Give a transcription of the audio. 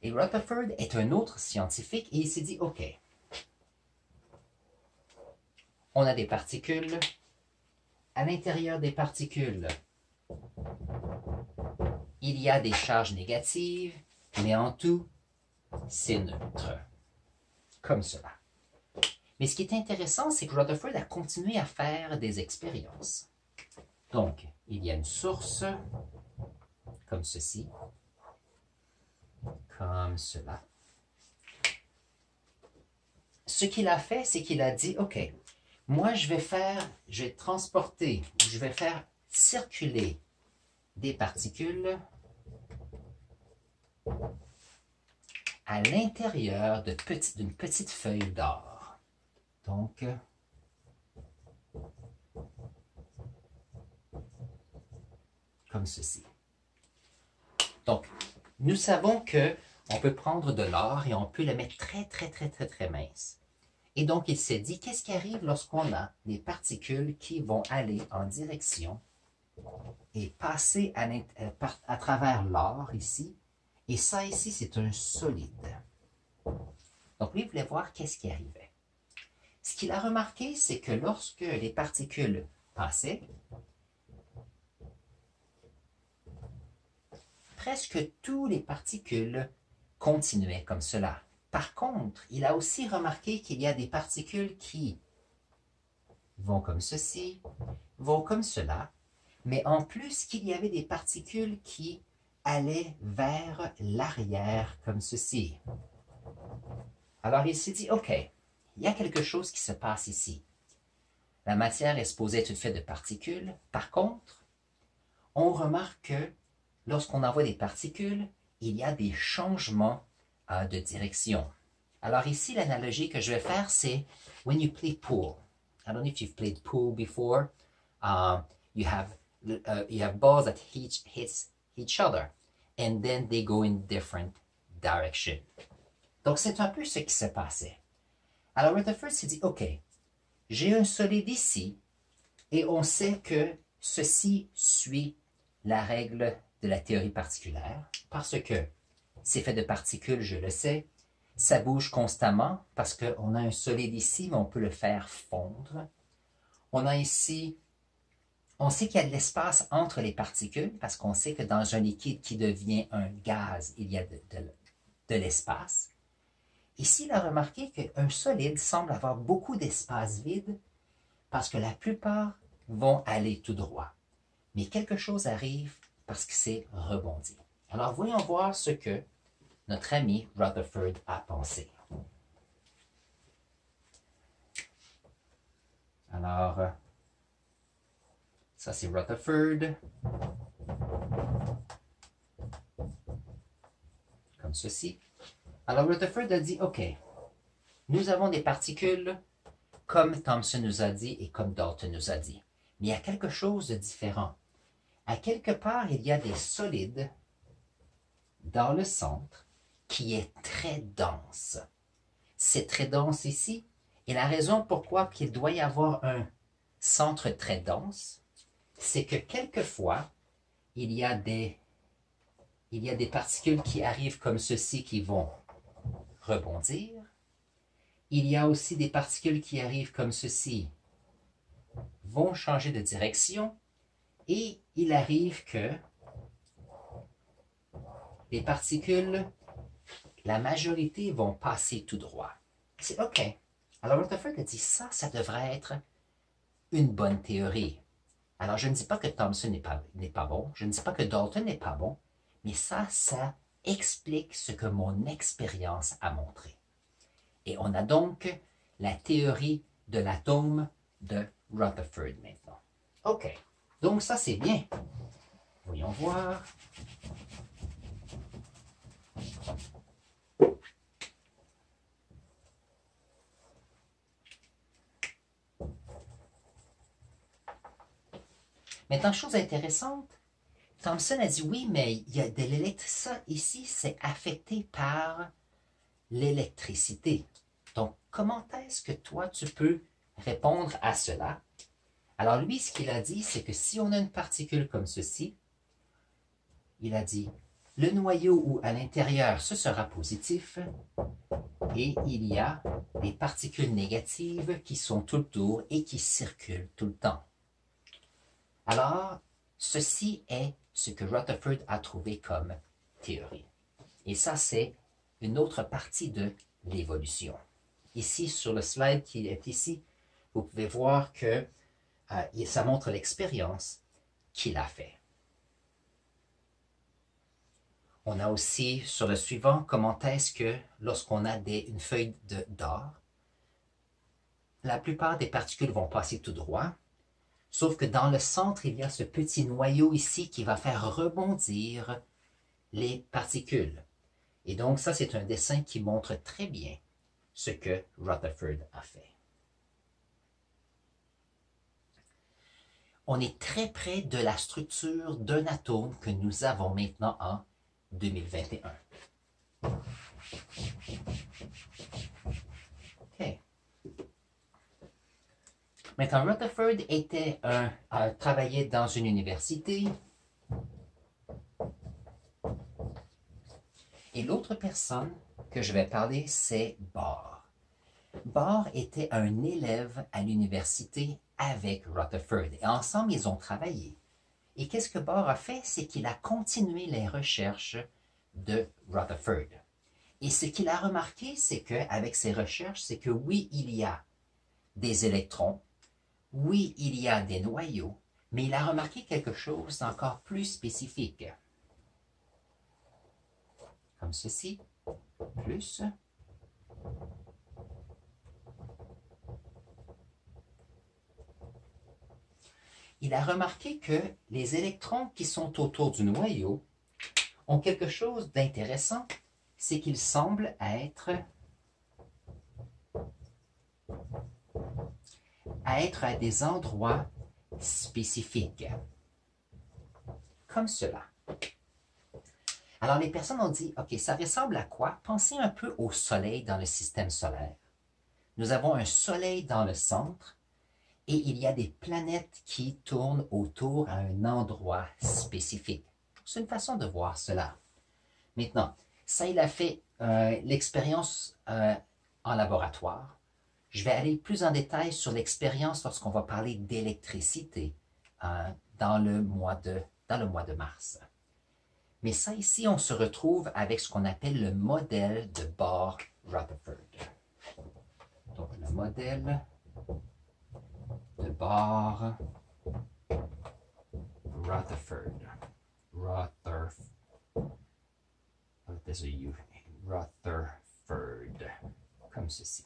Et Rutherford est un autre scientifique et il s'est dit, OK, on a des particules. À l'intérieur des particules, il y a des charges négatives, mais en tout, c'est neutre. Comme cela. Mais ce qui est intéressant, c'est que Rutherford a continué à faire des expériences. Donc, il y a une source, comme ceci, comme cela. Ce qu'il a fait, c'est qu'il a dit, OK, moi je vais transporter, je vais faire circuler des particules à l'intérieur d'une petite feuille d'or. Donc, comme ceci. Donc, nous savons que on peut prendre de l'or et on peut le mettre très mince. Et donc, il s'est dit, qu'est-ce qui arrive lorsqu'on a des particules qui vont aller en direction et passer à travers l'or ici, et ça ici, c'est un solide. Donc, lui, il voulait voir qu'est-ce qui arrivait. Ce qu'il a remarqué, c'est que lorsque les particules passaient, presque toutes les particules continuaient comme cela. Par contre, il a aussi remarqué qu'il y a des particules qui vont comme ceci, vont comme cela, mais en plus qu'il y avait des particules qui allaient vers l'arrière comme ceci. Alors il s'est dit, OK, il y a quelque chose qui se passe ici. La matière est supposée être faite de particules. Par contre, on remarque que lorsqu'on envoie des particules, il y a des changements de direction. Alors ici, l'analogie que je vais faire, c'est when you play pool. I don't know if you've played pool before. You have balls that hit each other, and then they go in different directions. Donc, c'est un peu ce qui s'est passé. Alors, Rutherford s'est dit, OK, j'ai un solide ici, et on sait que ceci suit la règle de la théorie particulière, parce que c'est fait de particules, je le sais, ça bouge constamment, parce qu'on a un solide ici, mais on peut le faire fondre. On a ici, on sait qu'il y a de l'espace entre les particules, parce qu'on sait que dans un liquide qui devient un gaz, il y a de l'espace. Ici, il a remarqué qu'un solide semble avoir beaucoup d'espace vide, parce que la plupart vont aller tout droit. Mais quelque chose arrive parce que c'est rebondi. Alors, voyons voir ce que notre ami Rutherford a pensé. Alors, ça c'est Rutherford. Comme ceci. Alors, Rutherford a dit, OK, nous avons des particules comme Thomson nous a dit et comme Dalton nous a dit. Mais il y a quelque chose de différent. À quelque part, il y a des solides dans le centre qui est très dense. C'est très dense ici. Et la raison pourquoi il doit y avoir un centre très dense, c'est que quelquefois, il y a des particules qui arrivent comme ceci qui vont rebondir. Il y a aussi des particules qui arrivent comme ceci, vont changer de direction. Et il arrive que les particules, la majorité vont passer tout droit. C'est OK. Alors Rutherford a dit ça devrait être une bonne théorie. Alors je ne dis pas que Thomson n'est pas bon, je ne dis pas que Dalton n'est pas bon, mais ça explique ce que mon expérience a montré. Et on a donc la théorie de l'atome de Rutherford maintenant. OK. Donc ça c'est bien. Voyons voir. Maintenant, chose intéressante, Thomson a dit oui, mais il y a de l'électricité. Ça ici, c'est affecté par l'électricité. Donc, comment est-ce que toi, tu peux répondre à cela? Alors lui, ce qu'il a dit, c'est que si on a une particule comme ceci, il a dit, Le noyau où à l'intérieur, ce sera positif et il y a des particules négatives qui sont tout autour et qui circulent tout le temps. Alors, ceci est ce que Rutherford a trouvé comme théorie. Et ça, c'est une autre partie de l'évolution. Ici, sur le slide qui est ici, vous pouvez voir que ça montre l'expérience qu'il a fait. On a aussi sur le suivant comment est-ce que lorsqu'on a une feuille d'or, la plupart des particules vont passer tout droit, sauf que dans le centre, il y a ce petit noyau ici qui va faire rebondir les particules. Et donc ça, c'est un dessin qui montre très bien ce que Rutherford a fait. On est très près de la structure d'un atome que nous avons maintenant en 2021. OK. Maintenant, Rutherford travaillait dans une université. Et l'autre personne que je vais parler, c'est Bohr. Bohr était un élève à l'université avec Rutherford. Et ensemble, ils ont travaillé. Et qu'est-ce que Bohr a fait? C'est qu'il a continué les recherches de Rutherford. Et ce qu'il a remarqué, c'est qu'avec ses recherches, c'est que oui, il y a des électrons, oui, il y a des noyaux, mais il a remarqué quelque chose d'encore plus spécifique. Comme ceci, plus. Il a remarqué que les électrons qui sont autour du noyau ont quelque chose d'intéressant, c'est qu'ils semblent être à des endroits spécifiques, comme cela. Alors les personnes ont dit, OK, ça ressemble à quoi? Pensez un peu au Soleil dans le système solaire. Nous avons un Soleil dans le centre, et il y a des planètes qui tournent autour à un endroit spécifique. C'est une façon de voir cela. Maintenant, ça, il a fait l'expérience en laboratoire. Je vais aller plus en détail sur l'expérience lorsqu'on va parler d'électricité dans le mois de mars. Mais ça, ici, on se retrouve avec ce qu'on appelle le modèle de Bohr-Rutherford. Donc, le modèle de Bohr-Rutherford. Rutherford. Comme ceci.